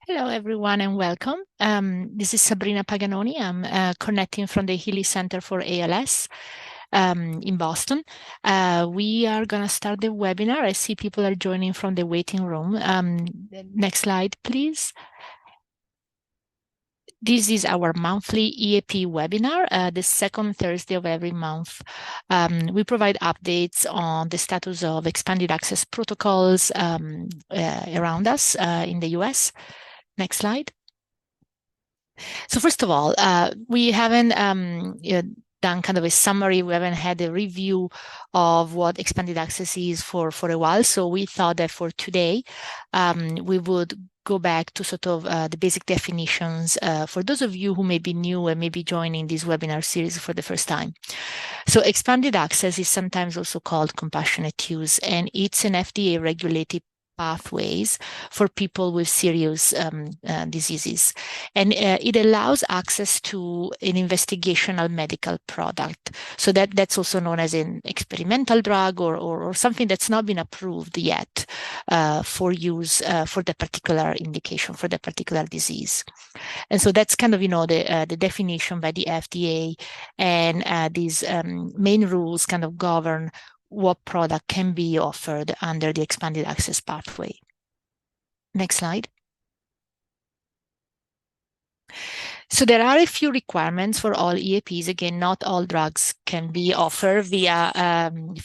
Hello, everyone, and welcome. This is Sabrina Paganoni. I'm connecting from the Healey Center for ALS in Boston. We are going to start the webinar. I see people are joining from the waiting room. Next slide, please. This is our monthly EAP webinar, the second Thursday of every month. We provide updates on the status of expanded access protocols around us in the US. Next slide. So first of all, we haven't done kind of a summary. We haven't had a review of what expanded access is for a while. So we thought that for today, we would go back to sort of the basic definitions for those of you who may be new and may be joining this webinar series for the first time. So expanded access is sometimes also called compassionate use, and it's an FDA-regulated pathways for people with serious diseases. And it allows access to an investigational medical product. So that's also known as an experimental drug or something that's not been approved yet for use for the particular indication, for the particular disease. And so that's kind of, the definition by the FDA, and these main rules kind of govern what product can be offered under the expanded access pathway. Next slide. So there are a few requirements for all EAPs. Again, not all drugs can be offered via an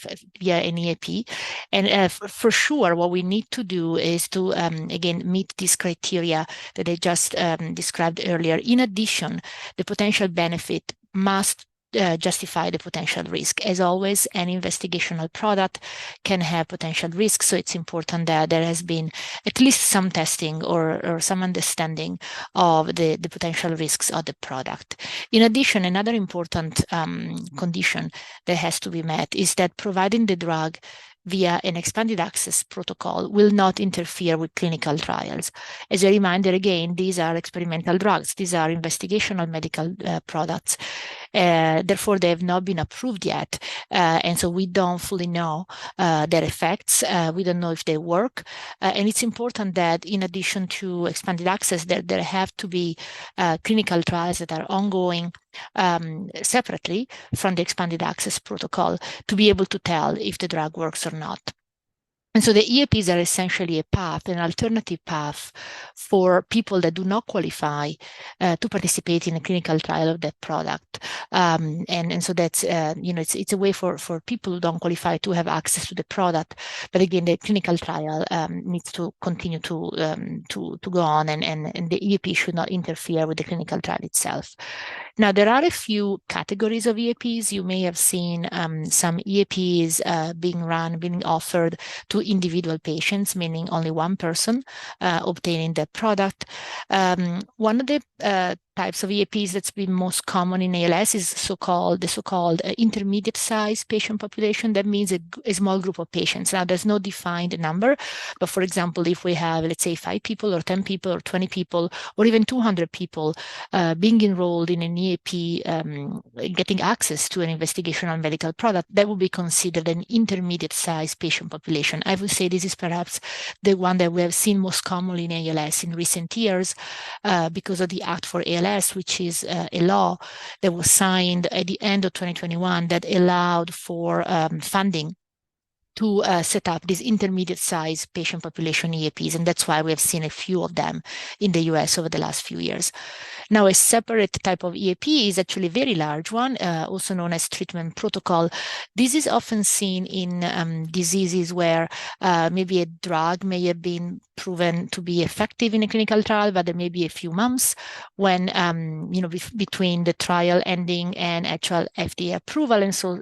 EAP. And for sure, what we need to do is to, again, meet these criteria that I just described earlier. In addition, the potential benefit must justify the potential risk. As always, an investigational product can have potential risks, so it's important that there has been at least some testing or some understanding of the potential risks of the product. In addition, another important condition that has to be met is that providing the drug via an expanded access protocol will not interfere with clinical trials. As a reminder, again, these are experimental drugs. These are investigational medical products. Therefore, they have not been approved yet. And so we don't fully know their effects. We don't know if they work. And it's important that in addition to expanded access, there have to be clinical trials that are ongoing separately from the expanded access protocol to be able to tell if the drug works or not. And so the EAPs are essentially a path, an alternative path for people that do not qualify to participate in a clinical trial of that product. And so that's, it's a way for people who don't qualify to have access to the product. But again, the clinical trial needs to continue to go on, and the EAP should not interfere with the clinical trial itself. Now, there are a few categories of EAPs. You may have seen some EAPs being offered to individual patients, meaning only one person obtaining the product. One of the types of EAPs that's been most common in ALS is the so-called intermediate size patient population. That means a small group of patients. Now, there's no defined number, but for example, if we have, let's say, 5 people or 10 people or 20 people or even 200 people being enrolled in an EAP, getting access to an investigational medical product, that would be considered an intermediate size patient population. I would say this is perhaps the one that we have seen most commonly in ALS in recent years because of the Act for ALS, which is a law that was signed at the end of 2021 that allowed for funding to set up these intermediate size patient population EAPs. And that's why we have seen a few of them in the US over the last few years. Now, a separate type of EAP is actually a very large one, also known as treatment protocol. This is often seen in diseases where maybe a drug may have been proven to be effective in a clinical trial, but there may be a few months when, between the trial ending and actual FDA approval. And so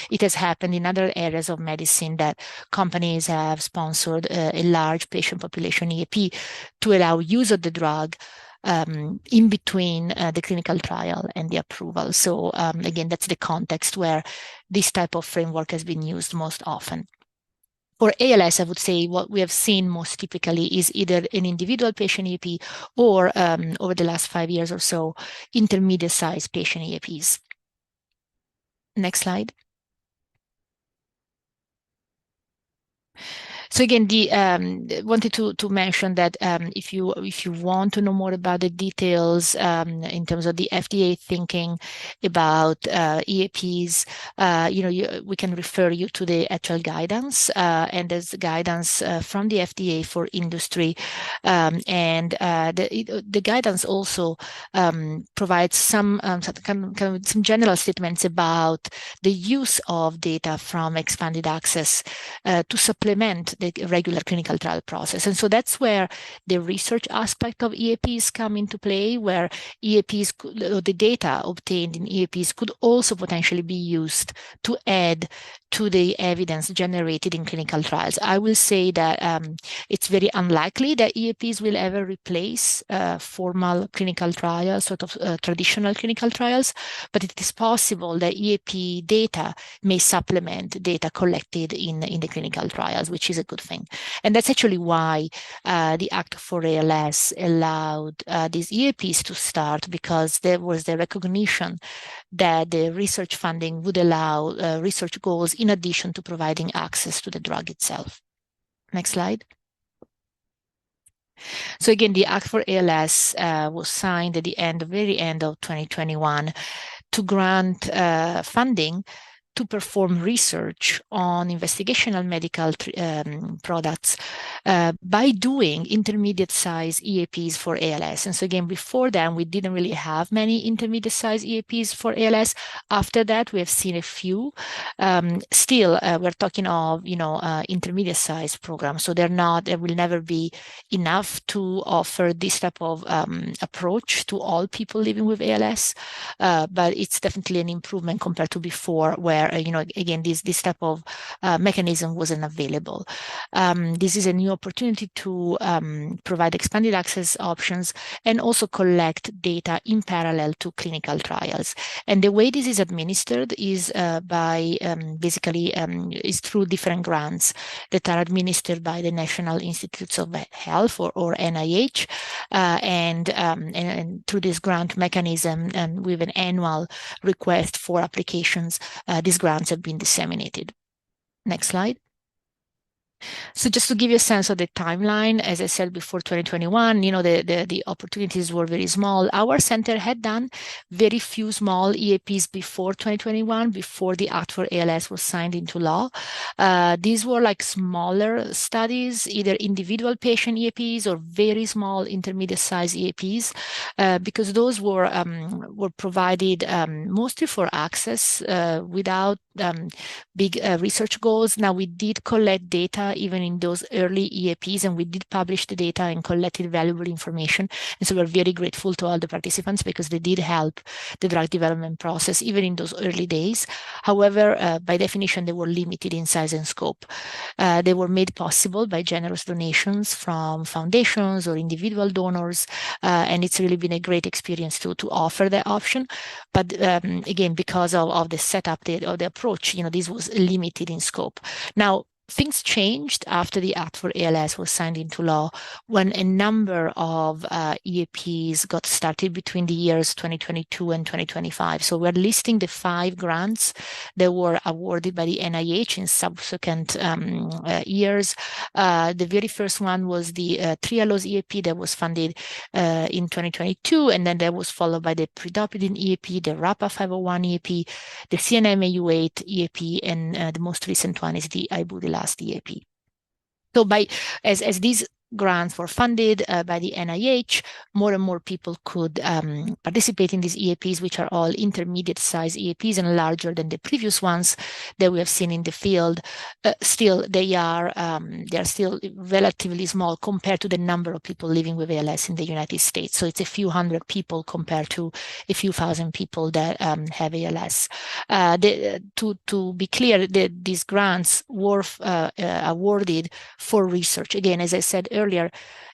it has happened in other areas of medicine that companies have sponsored a large patient population EAP to allow use of the drug in between the clinical trial and the approval. So again, that's the context where this type of framework has been used most often. For ALS, I would say what we have seen most typically is either an individual patient EAP or over the last 5 years or so, intermediate size patient EAPs. Next slide. So again, wanted to mention that if you want to know more about the details in terms of the FDA thinking about EAPs, we can refer you to the actual guidance, and there's guidance from the FDA for industry, and the guidance also provides some some general statements about the use of data from expanded access to supplement the regular clinical trial process. And so that's where the research aspect of EAPs come into play, where EAPs, the data obtained in EAPs could also potentially be used to add to the evidence generated in clinical trials. I will say that it's very unlikely that EAPs will ever replace formal clinical trials, sort of traditional clinical trials, but it is possible that EAP data may supplement data collected in the clinical trials, which is a good thing. And that's actually why the Act for ALS allowed these EAPs to start, because there was the recognition that the research funding would allow research goals in addition to providing access to the drug itself. Next slide. So again, the Act for ALS was signed at the very end of 2021 to grant funding to perform research on investigational medical products by doing intermediate size EAPs for ALS. And so again, before then, we didn't really have many intermediate size EAPs for ALS. After that, we have seen a few. Still, we're talking of, intermediate size programs. So there will never be enough to offer this type of approach to all people living with ALS. But it's definitely an improvement compared to before, where again, this type of mechanism wasn't available. This is a new opportunity to provide expanded access options and also collect data in parallel to clinical trials. And the way this is administered is by basically is through different grants that are administered by the National Institutes of Health or NIH, and through this grant mechanism and with an annual request for applications, these grants have been disseminated. Next slide. So just to give you a sense of the timeline, as I said before, 2021, the opportunities were very small. Our center had done very few small EAPs before 2021, before the Act for ALS was signed into law. These were like smaller studies, either individual patient EAPs or very small intermediate size EAPs, because those were provided mostly for access without big research goals. Now, we did collect data even in those early EAPs, and we did publish the data and collected valuable information. And so we're very grateful to all the participants because they did help the drug development process even in those early days. However, by definition, they were limited in size and scope. They were made possible by generous donations from foundations or individual donors, and it's really been a great experience to offer that option. But again, because of the setup of the approach, this was limited in scope. Now, things changed after the Act for ALS was signed into law, when a number of EAPs got started between the years 2022 and 2025. So we're listing the 5 grants that were awarded by the NIH in subsequent years. The very first one was the Trialose EAP that was funded in 2022, and then that was followed by the Pridopidine EAP, the RAPA 501 EAP, the CNM-AU8 EAP, and the most recent one is the Ibudilast EAP. So as these grants were funded by the NIH, more and more people could participate in these EAPs, which are all intermediate size EAPs and larger than the previous ones that we have seen in the field. Still, they are still relatively small compared to the number of people living with ALS in the United States. So it's a few hundred people compared to a few thousand people that have ALS. To be clear, these grants were awarded for research. Again, as I said earlier,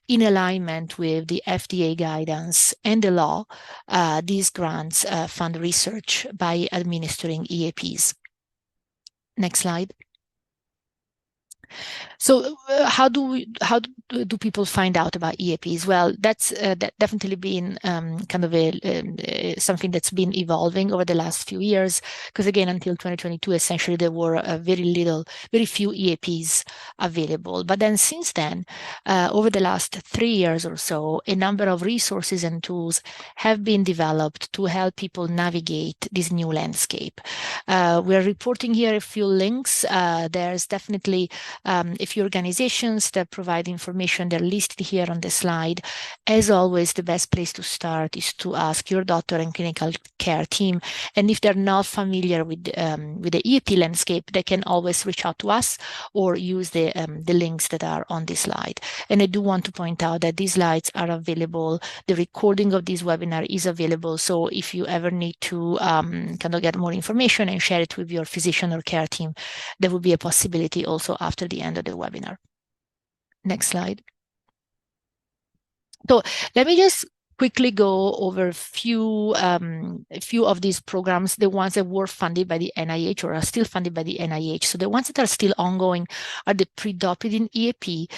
in alignment with the FDA guidance and the law, these grants fund research by administering EAPs. Next slide. So how do people find out about EAPs? Well, that's definitely been kind of something that's been evolving over the last few years. Because again, until 2022, essentially there were very few EAPs available. But then since then, over the last 3 years or so, a number of resources and tools have been developed to help people navigate this new landscape. We're reporting here a few links. There's definitely a few organizations that provide information. They're listed here on the slide. As always, the best place to start is to ask your doctor and clinical care team. And if they're not familiar with the EAP landscape, they can always reach out to us or use the links that are on this slide. And I do want to point out that these slides are available. The recording of this webinar is available. So if you ever need to kind of get more information and share it with your physician or care team, there will be a possibility also after the end of the webinar. Next slide. So let me just quickly go over a few of these programs, the ones that were funded by the NIH or are still funded by the NIH. So the ones that are still ongoing are the pre-Dopidine EAP.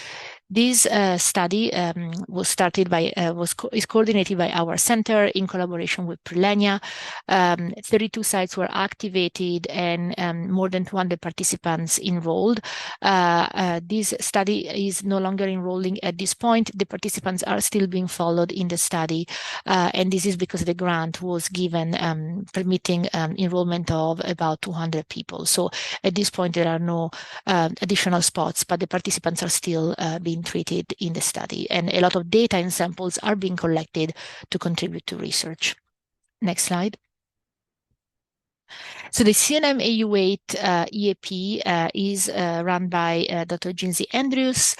This study is coordinated by our center in collaboration with Prelenia. 32 sites were activated and more than 200 participants enrolled. This study is no longer enrolling at this point. The participants are still being followed in the study, and this is because the grant was given permitting enrollment of about 200 people. So at this point, there are no additional spots, but the participants are still being treated in the study, and a lot of data and samples are being collected to contribute to research. Next slide. So the CNM AU8 EAP is run by Dr. Jinsey Andrews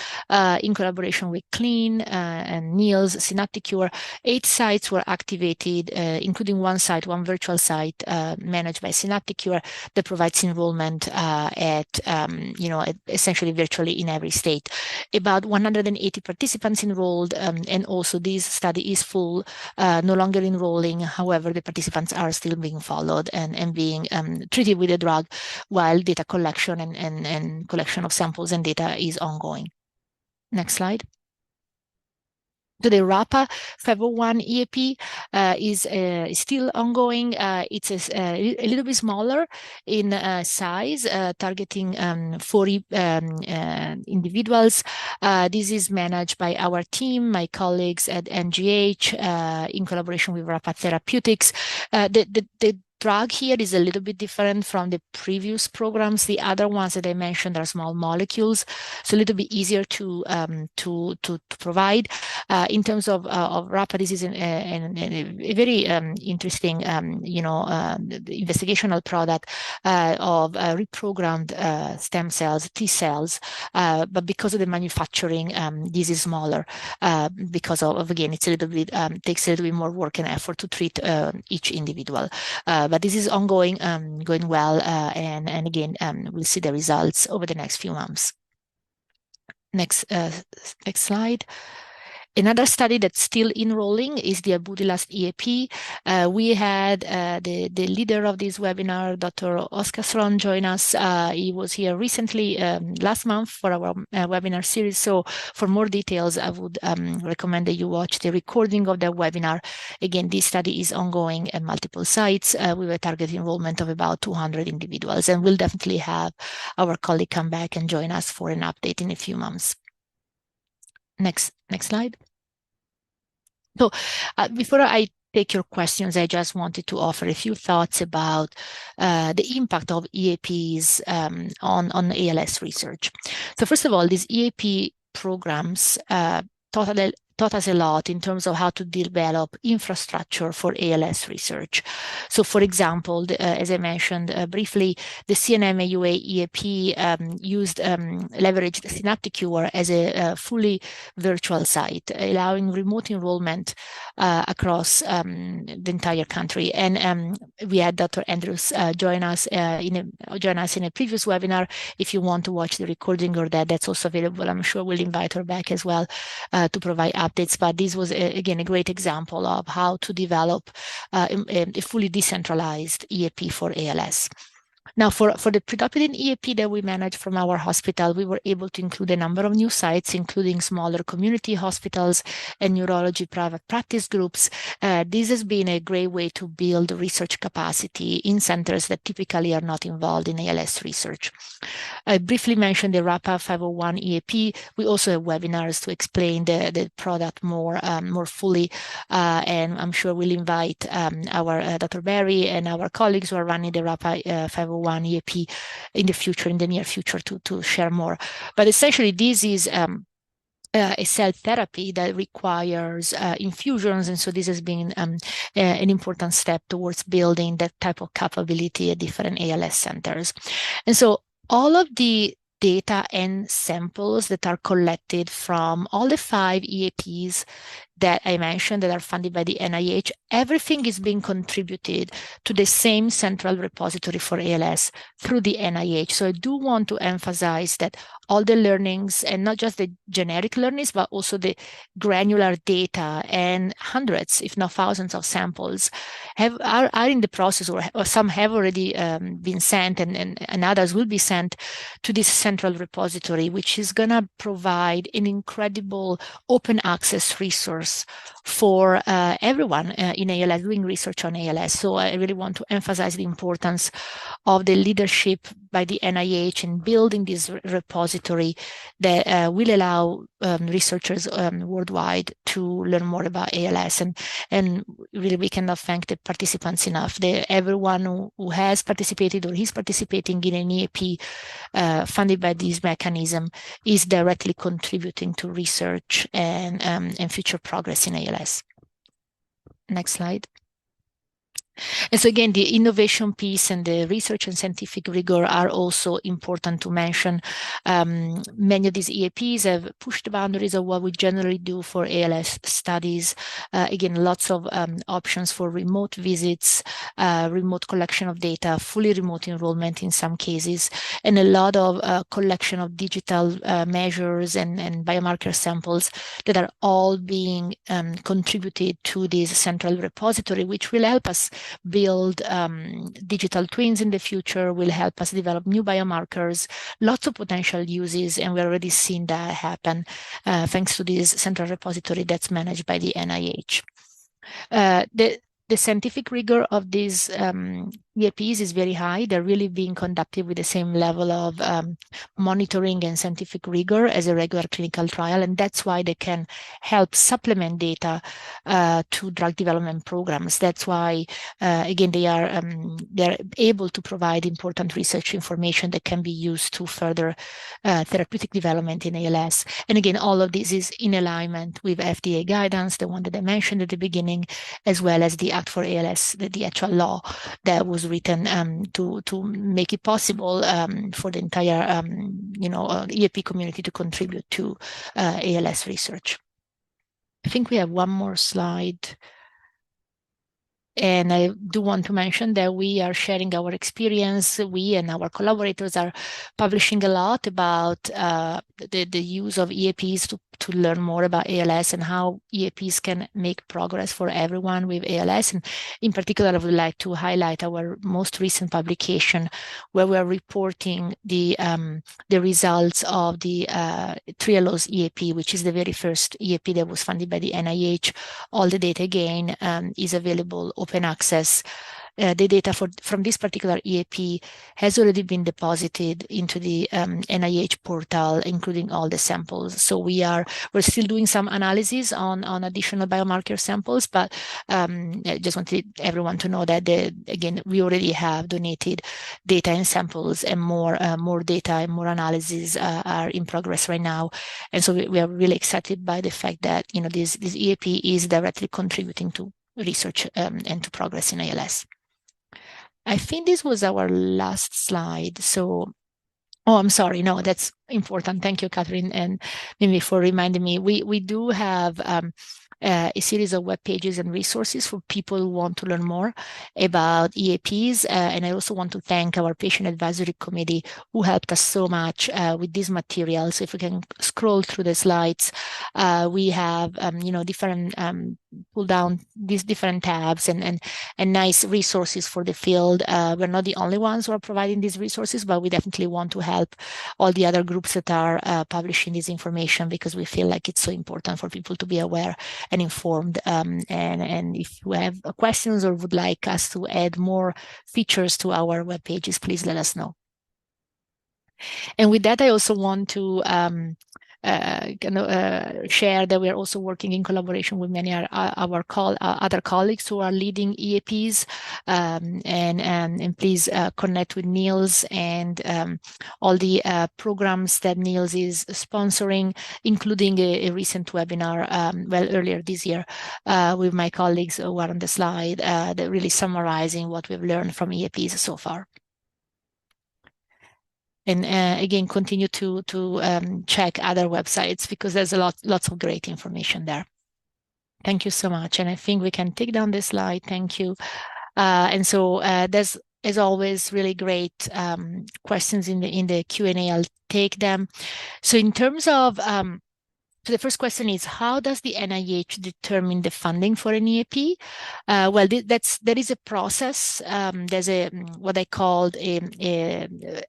in collaboration with Clean and Niels Synapticure. 8 sites were activated, including one virtual site managed by Synapticure that provides enrollment essentially virtually in every state. About 180 participants enrolled, and also this study is full, no longer enrolling. However, the participants are still being followed and being treated with the drug while data collection and collection of samples and data is ongoing. Next slide. So the RAPA 501 EAP is still ongoing. It's a little bit smaller in size, targeting 40 individuals. This is managed by our team, my colleagues at NGH, in collaboration with RAPA Therapeutics. The drug here is a little bit different from the previous programs. The other ones that I mentioned are small molecules, so a little bit easier to provide. In terms of RAPA, this is a very interesting, investigational product of reprogrammed stem cells, T cells, but because of the manufacturing, this is smaller because of again, it's a little bit takes a little bit more work and effort to treat each individual. But this is ongoing, going well, and again, we'll see the results over the next few months. Next slide. Another study that's still enrolling is the Abudilast EAP. We had the leader of this webinar, Dr. Oskarsson, join us. He was here recently, last month, for our webinar series. So for more details, I would recommend that you watch the recording of that webinar. Again, this study is ongoing at multiple sites with a target enrollment of about 200 individuals. And we'll definitely have our colleague come back and join us for an update in a few months. Next slide. So before I take your questions, I just wanted to offer a few thoughts about the impact of EAPs on ALS research. So first of all, these EAP programs taught us a lot in terms of how to develop infrastructure for ALS research. So for example, as I mentioned briefly, the CNM AUA EAP leveraged Synapticure as a fully virtual site, allowing remote enrollment across the entire country. And we had Dr. Andrews join us in a previous webinar. If you want to watch the recording or that's also available. I'm sure we'll invite her back as well to provide updates. But this was, again, a great example of how to develop a fully decentralized EAP for ALS. Now, for the predominant EAP that we manage from our hospital, we were able to include a number of new sites, including smaller community hospitals and neurology private practice groups. This has been a great way to build research capacity in centers that typically are not involved in ALS research. I briefly mentioned the RAPA 501 EAP. We also have webinars to explain the product more fully, and I'm sure we'll invite our Dr. Barry and our colleagues who are running the RAPA 501 EAP in the near future to share more. But essentially, this is a cell therapy that requires infusions. And so this has been an important step towards building that type of capability at different ALS centers. And so all of the data and samples that are collected from all the 5 EAPs that I mentioned that are funded by the NIH, everything is being contributed to the same central repository for ALS through the NIH. So I do want to emphasize that all the learnings, and not just the generic learnings, but also the granular data and hundreds, if not thousands of samples are in the process, or some have already been sent, and others will be sent to this central repository, which is going to provide an incredible open access resource for everyone in ALS, doing research on ALS. So I really want to emphasize the importance of the leadership by the NIH in building this repository that will allow researchers worldwide to learn more about ALS. And really, we cannot thank the participants enough. Everyone who has participated or is participating in an EAP funded by this mechanism is directly contributing to research and future progress in ALS. Next slide. And so again, the innovation piece and the research and scientific rigor are also important to mention. Many of these EAPs have pushed the boundaries of what we generally do for ALS studies. Again, lots of options for remote visits, remote collection of data, fully remote enrollment in some cases, and a lot of collection of digital measures and biomarker samples that are all being contributed to this central repository, which will help us build digital twins in the future, will help us develop new biomarkers, lots of potential uses, and we're already seeing that happen thanks to this central repository that's managed by the NIH. The scientific rigor of these EAPs is very high. They're really being conducted with the same level of monitoring and scientific rigor as a regular clinical trial, and that's why they can help supplement data to drug development programs. That's why, again, they're able to provide important research information that can be used to further therapeutic development in ALS. And again, all of this is in alignment with FDA guidance, the one that I mentioned at the beginning, as well as the Act for ALS, the actual law that was written to make it possible for the entire EAP community to contribute to ALS research. I think we have one more slide. And I do want to mention that we are sharing our experience. We and our collaborators are publishing a lot about the use of EAPs to learn more about ALS and how EAPs can make progress for everyone with ALS. And in particular, I would like to highlight our most recent publication where we are reporting the results of the Trialose EAP, which is the very first EAP that was funded by the NIH. All the data, again, is available open access. The data from this particular EAP has already been deposited into the NIH portal, including all the samples. So we're still doing some analysis on additional biomarker samples, but I just wanted everyone to know that again, we already have donated data and samples, and more data and more analyses are in progress right now. And so we are really excited by the fact that this EAP is directly contributing to research and to progress in ALS. I think this was our last slide. So, I'm sorry. No, that's important. Thank you, Catherine and Mimi, for reminding me. We do have a series of web pages and resources for people who want to learn more about EAPs. And I also want to thank our patient advisory committee who helped us so much with these materials. If we can scroll through the slides, we have different pull down these different tabs and nice resources for the field. We're not the only ones who are providing these resources, but we definitely want to help all the other groups that are publishing this information, because we feel like it's so important for people to be aware and informed. And if you have questions or would like us to add more features to our web pages, please let us know. And with that, I also want to share that we are also working in collaboration with many of our other colleagues who are leading EAPs, and please connect with Niels and all the programs that Niels is sponsoring, including a recent webinar earlier this year with my colleagues who are on the slide, that really summarizing what we've learned from EAPs so far. And again, continue to check other websites, because there's lots of great information there. Thank you so much. And I think we can take down this slide. Thank you. And so there's, as always, really great questions in the Q&A. I'll take them. So in terms of so the first question is, how does the NIH determine the funding for an EAP? Well, there is a process. There's what I called a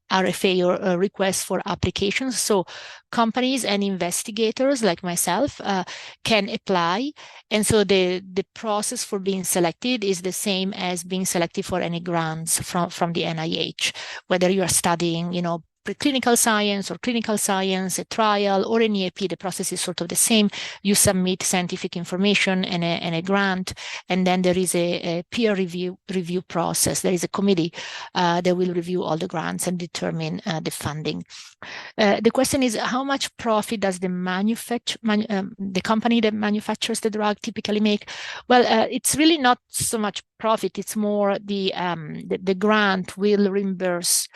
RFA, or a request for applications. So companies and investigators like myself can apply. And so the process for being selected is the same as being selected for any grants from the NIH, whether you are studying, preclinical science or clinical science, a trial or an EAP. The process is sort of the same. You submit scientific information and a grant, and then there is a peer review process. There is a committee that will review all the grants and determine the funding. The question is, how much profit does the company that manufactures the drug typically make? Well, it's really not so much profit. It's more the grant will reimburse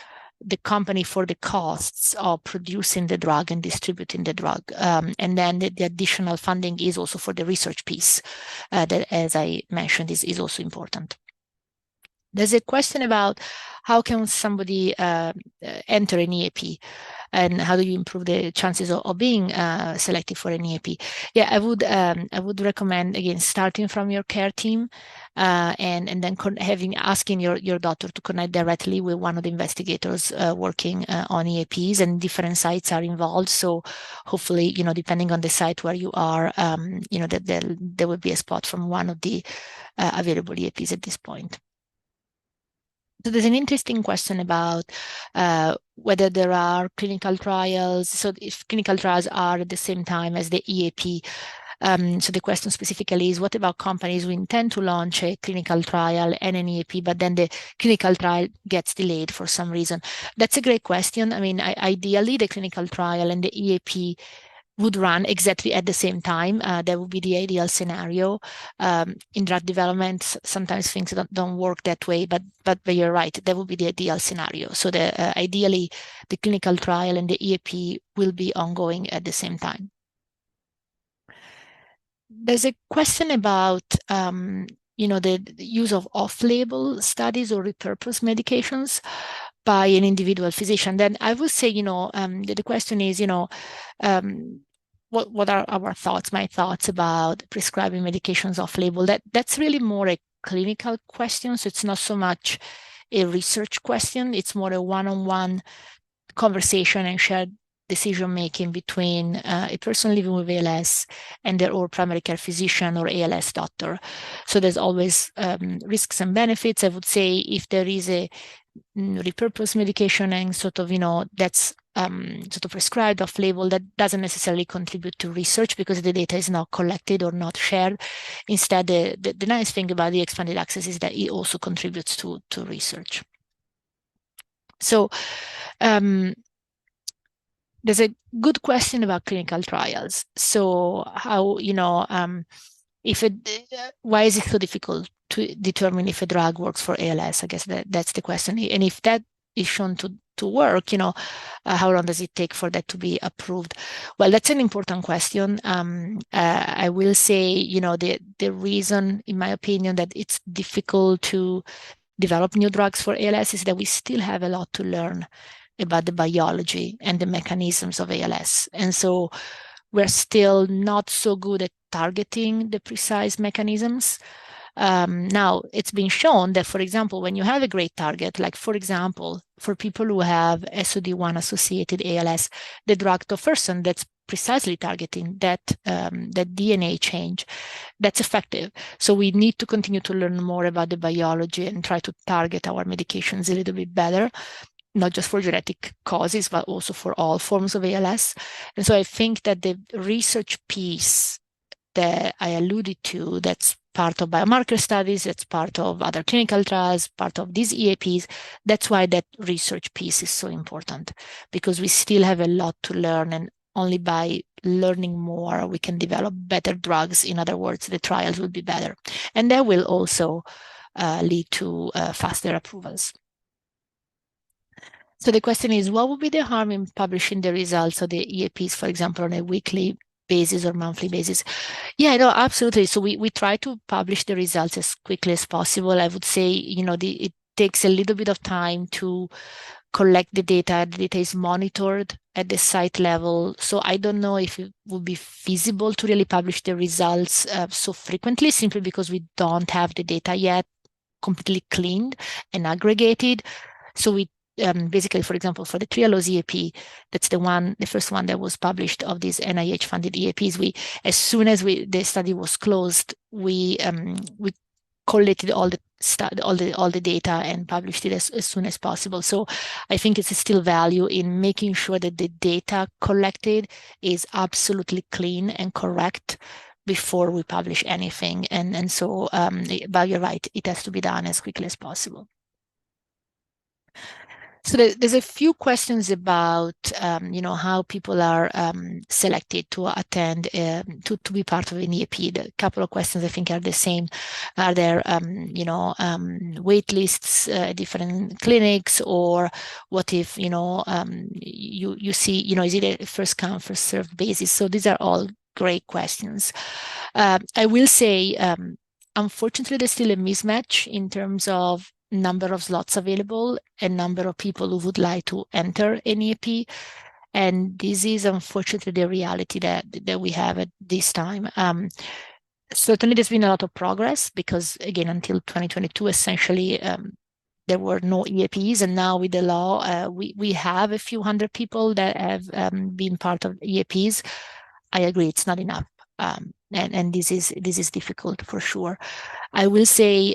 the company for the costs of producing the drug and distributing the drug. And then the additional funding is also for the research piece that, as I mentioned, is also important. There's a question about how can somebody enter an EAP, and how do you improve the chances of being selected for an EAP? Yeah, I would recommend, again, starting from your care team, and then asking your doctor to connect directly with one of the investigators working on EAPs, and different sites are involved. So hopefully, depending on the site where you are, that there will be a spot from one of the available EAPs at this point. So there's an interesting question about whether there are clinical trials. So if clinical trials are at the same time as the EAP. So the question specifically is, what about companies who intend to launch a clinical trial and an EAP, but then the clinical trial gets delayed for some reason? That's a great question. I mean, ideally, the clinical trial and the EAP would run exactly at the same time. That would be the ideal scenario. In drug development, sometimes things don't work that way, but you're right, that would be the ideal scenario. So ideally, the clinical trial and the EAP will be ongoing at the same time. There's a question about the use of off-label studies or repurposed medications by an individual physician. Then I would say, the question is, what are our thoughts, my thoughts about prescribing medications off-label? That's really more a clinical question. So it's not so much a research question. It's more a one-on-one conversation and shared decision-making between a person living with ALS and their or primary care physician or ALS doctor. So there's always risks and benefits. I would say if there is a repurposed medication and that's sort of prescribed off-label, that doesn't necessarily contribute to research because the data is not collected or not shared. Instead, the nice thing about the expanded access is that it also contributes to research. So there's a good question about clinical trials. So how, why is it so difficult to determine if a drug works for ALS? I guess that's the question. And if that is shown to work, how long does it take for that to be approved? Well, that's an important question. I will say, the reason, in my opinion, that it's difficult to develop new drugs for ALS is that we still have a lot to learn about the biology and the mechanisms of ALS. And so we're still not so good at targeting the precise mechanisms. Now, it's been shown that, for example, when you have a great target, like, for example, for people who have SOD1 associated ALS, the drug tofersen that's precisely targeting that DNA change, that's effective. So we need to continue to learn more about the biology and try to target our medications a little bit better, not just for genetic causes, but also for all forms of ALS. And so I think that the research piece that I alluded to, that's part of biomarker studies, that's part of other clinical trials, part of these EAPs. That's why that research piece is so important, because we still have a lot to learn, and only by learning more we can develop better drugs. In other words, the trials will be better, and that will also lead to faster approvals. So the question is, what would be the harm in publishing the results of the EAPs, for example, on a weekly basis or monthly basis? Yeah, no, absolutely. So we try to publish the results as quickly as possible. I would say, it takes a little bit of time to collect the data. The data is monitored at the site level. So I don't know if it would be feasible to really publish the results so frequently, simply because we don't have the data yet completely cleaned and aggregated. So we basically, for example, for the Trialose EAP, that's the first one that was published of these NIH-funded EAPs. As soon as the study was closed, we collated all the data and published it as soon as possible. So I think it's still value in making sure that the data collected is absolutely clean and correct before we publish anything. And so, but you're right, it has to be done as quickly as possible. So there's a few questions about, how people are selected to attend, to be part of an EAP. A couple of questions I think are the same. Are there, wait lists, different clinics, or what if, you see, is it a first come, first served basis? So these are all great questions. I will say, unfortunately, there's still a mismatch in terms of number of slots available and number of people who would like to enter an EAP. And this is unfortunately the reality that we have at this time. Certainly there's been a lot of progress, because again, until 2022, essentially, there were no EAPs, and now with the law, we have a few hundred people that have been part of EAPs. I agree, it's not enough. And this is difficult for sure. I will say,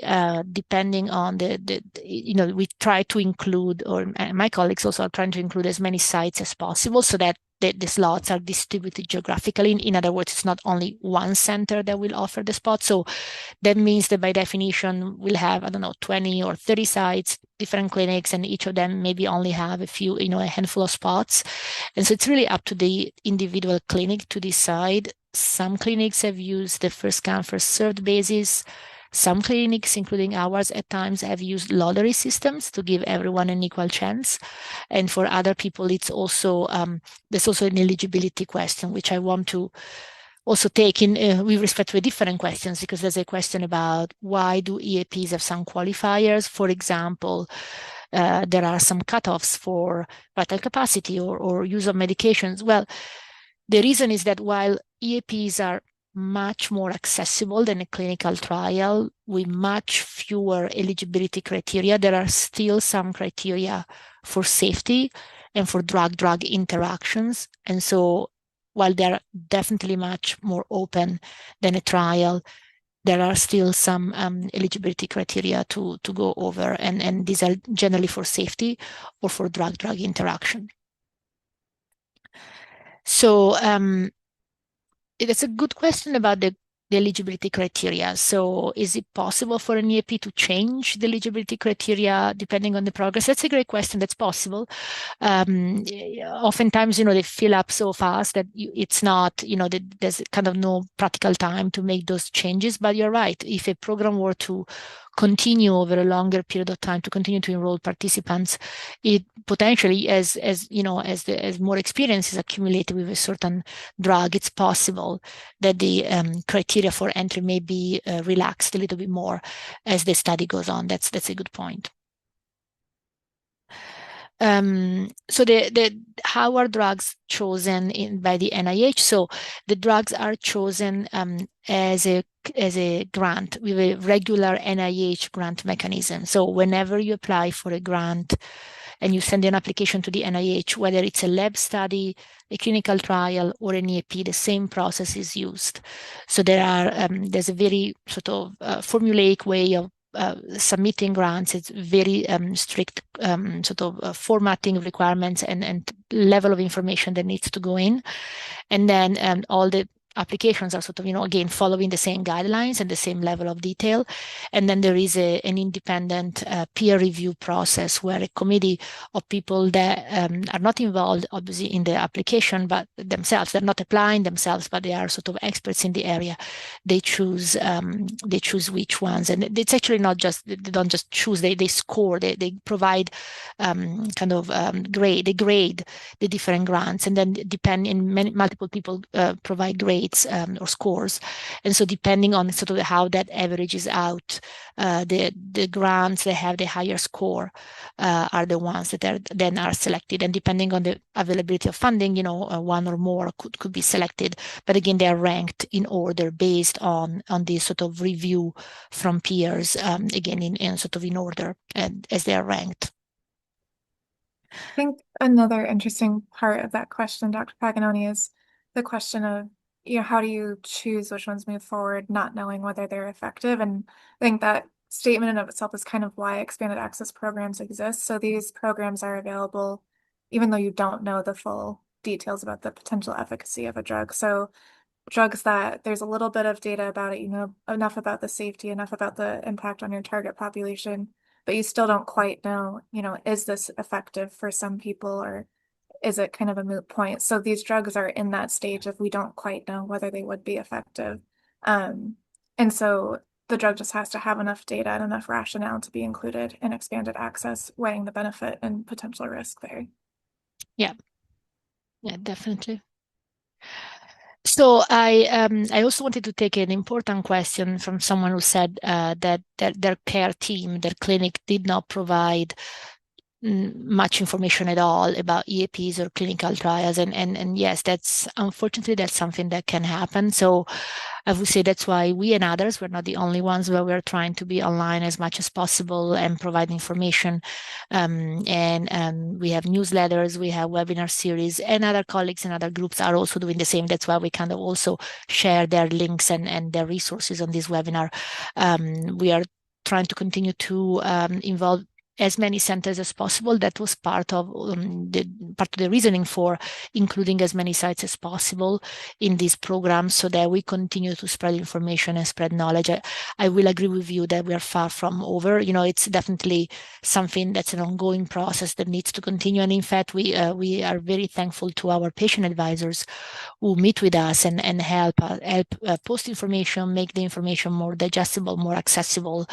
depending on we try to include, or my colleagues also are trying to include as many sites as possible, so that the slots are distributed geographically. In other words, it's not only one center that will offer the spot. So that means that by definition, we'll have, 20 or 30 sites, different clinics, and each of them maybe only have a handful of spots. And so it's really up to the individual clinic to decide. Some clinics have used the first come, first served basis. Some clinics, including ours at times, have used lottery systems to give everyone an equal chance. And for other people, it's also, there's also an eligibility question, which I want to also take in with respect to different questions, because there's a question about why do EAPs have some qualifiers? For example, there are some cutoffs for vital capacity or use of medications. Well, the reason is that while EAPs are much more accessible than a clinical trial with much fewer eligibility criteria, there are still some criteria for safety and for drug-drug interactions. And so while they're definitely much more open than a trial, there are still some eligibility criteria to go over. And these are generally for safety or for drug-drug interaction. So it's a good question about the eligibility criteria. So is it possible for an EAP to change the eligibility criteria depending on the progress? That's a great question. That's possible. Oftentimes, they fill up so fast that it's not, there's kind of no practical time to make those changes. But you're right. If a program were to continue over a longer period of time, to continue to enroll participants, it potentially, as more experience is accumulated with a certain drug, it's possible that the criteria for entry may be relaxed a little bit more as the study goes on. That's a good point. So how are drugs chosen by the NIH? So the drugs are chosen as a grant with a regular NIH grant mechanism. So whenever you apply for a grant and you send an application to the NIH, whether it's a lab study, a clinical trial, or an EAP, the same process is used. So there's a very sort of formulaic way of submitting grants. It's very strict sort of formatting requirements and level of information that needs to go in. And then all the applications are sort of, again, following the same guidelines and the same level of detail. And then there is an independent peer review process where a committee of people that are not involved, obviously, in the application, but themselves, they're not applying themselves, but they are sort of experts in the area. They choose which ones. And it's actually not just, they don't just choose, they score, they provide grade, they grade the different grants. And then multiple people provide grades or scores. And so depending on sort of how that averages out, the grants that have the higher score are the ones that then are selected. And depending on the availability of funding, one or more could be selected. But again, they are ranked in order based on this sort of review from peers, again, in sort of in order as they are ranked. I think another interesting part of that question, Dr. Paganoni, is the question of, how do you choose which ones move forward, not knowing whether they're effective? And I think that statement in of itself is kind of why expanded access programs exist. So these programs are available even though you don't know the full details about the potential efficacy of a drug. So drugs that there's a little bit of data about it, enough about the safety, enough about the impact on your target population, but you still don't quite know, is this effective for some people, or is it kind of a moot point? So these drugs are in that stage of we don't quite know whether they would be effective. Um, and so the drug just has to have enough data and enough rationale to be included in expanded access, weighing the benefit and potential risk there. Yeah, definitely. So I also wanted to take an important question from someone who said that their care team, their clinic, did not provide much information at all about EAPs or clinical trials. And yes, unfortunately that's something that can happen. So I would say that's why we and others, we're not the only ones, where we're trying to be online as much as possible and provide information. And we have newsletters, we have webinar series, and other colleagues and other groups are also doing the same. That's why we kind of also share their links and their resources on this webinar. We are trying to continue to involve as many centers as possible. That was part of the reasoning for including as many sites as possible in these programs, so that we continue to spread information and spread knowledge. I will agree with you that we are far from over. It's definitely something that's an ongoing process that needs to continue. And in fact, we are very thankful to our patient advisors who meet with us and help post information, make the information more digestible, more accessible.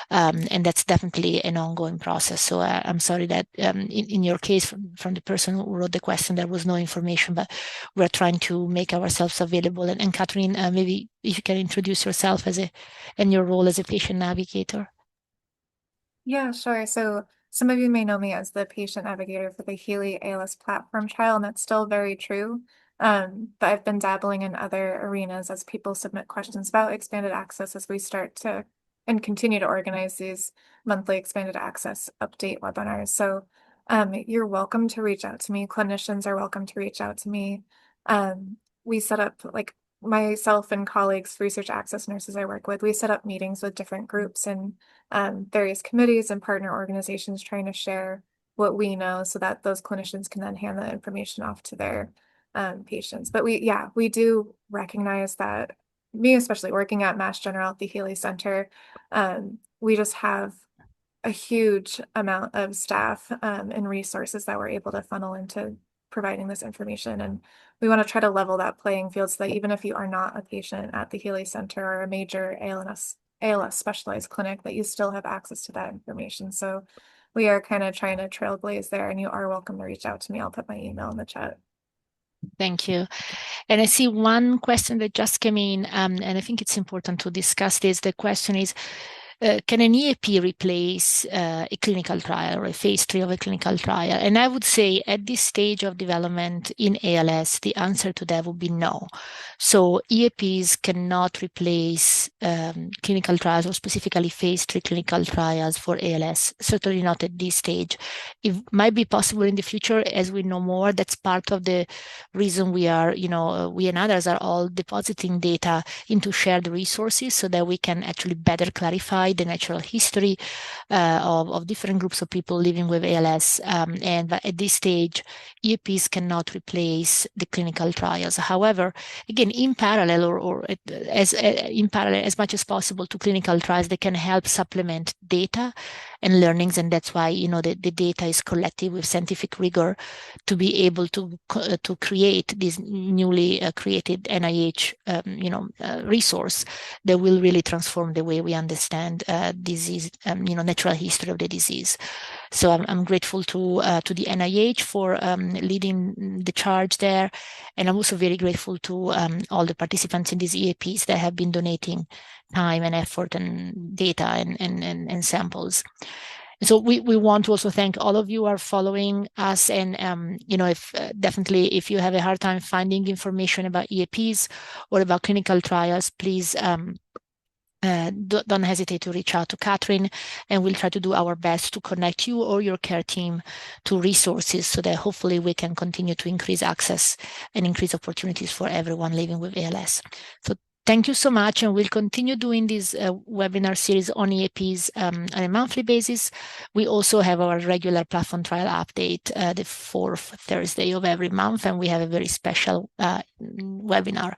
And that's definitely an ongoing process. So I'm sorry that in your case, from the person who wrote the question, there was no information, but we're trying to make ourselves available. And Catherine, maybe if you can introduce yourself and your role as a patient navigator. Yeah, sure. So some of you may know me as the patient navigator for the Healey ALS platform trial, and that's still very true. But I've been dabbling in other arenas as people submit questions about expanded access as we start to and continue to organize these monthly expanded access update webinars. So you're welcome to reach out to me. Clinicians are welcome to reach out to me. We set up, like, myself and colleagues, research access nurses I work with, we set up meetings with different groups and various committees and partner organizations trying to share what we know so that those clinicians can then hand the information off to their patients. But we do recognize that, me especially working at Mass General at the Healey Center, we just have a huge amount of staff and resources that we're able to funnel into providing this information. And we want to try to level that playing field so that even if you are not a patient at the Healey Center or a major ALS specialized clinic, that you still have access to that information. So we are kind of trying to trailblaze there, and you are welcome to reach out to me. I'll put my email in the chat. Thank you. And I see one question that just came in, and I think it's important to discuss this. The question is, can an EAP replace a clinical trial or a phase 3 of a clinical trial? And I would say at this stage of development in ALS, the answer to that would be no. So EAPs cannot replace clinical trials, or specifically phase 3 clinical trials for ALS, certainly not at this stage. It might be possible in the future as we know more. That's part of the reason we are, we and others are all depositing data into shared resources so that we can actually better clarify the natural history of different groups of people living with ALS. And at this stage, EAPs cannot replace the clinical trials. However, again, in parallel or in parallel as much as possible to clinical trials, they can help supplement data and learnings, and that's why the data is collected with scientific rigor to be able to create this newly created NIH resource that will really transform the way we understand disease, natural history of the disease. So I'm grateful to the NIH for leading the charge there, and I'm also very grateful to all the participants in these EAPs that have been donating time and effort and data and samples. So we want to also thank all of you who are following us, and if definitely if you have a hard time finding information about EAPs or about clinical trials, please don't hesitate to reach out to Catherine, and we'll try to do our best to connect you or your care team to resources so that hopefully we can continue to increase access and increase opportunities for everyone living with ALS. So thank you so much, and we'll continue doing this webinar series on EAPs on a monthly basis. We also have our regular platform trial update the 4th Thursday of every month, and we have a very special webinar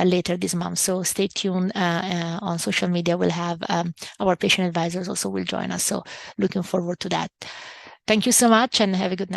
later this month. So stay tuned on social media. We'll have our patient advisors also will join us. So looking forward to that. Thank you so much, and have a good night.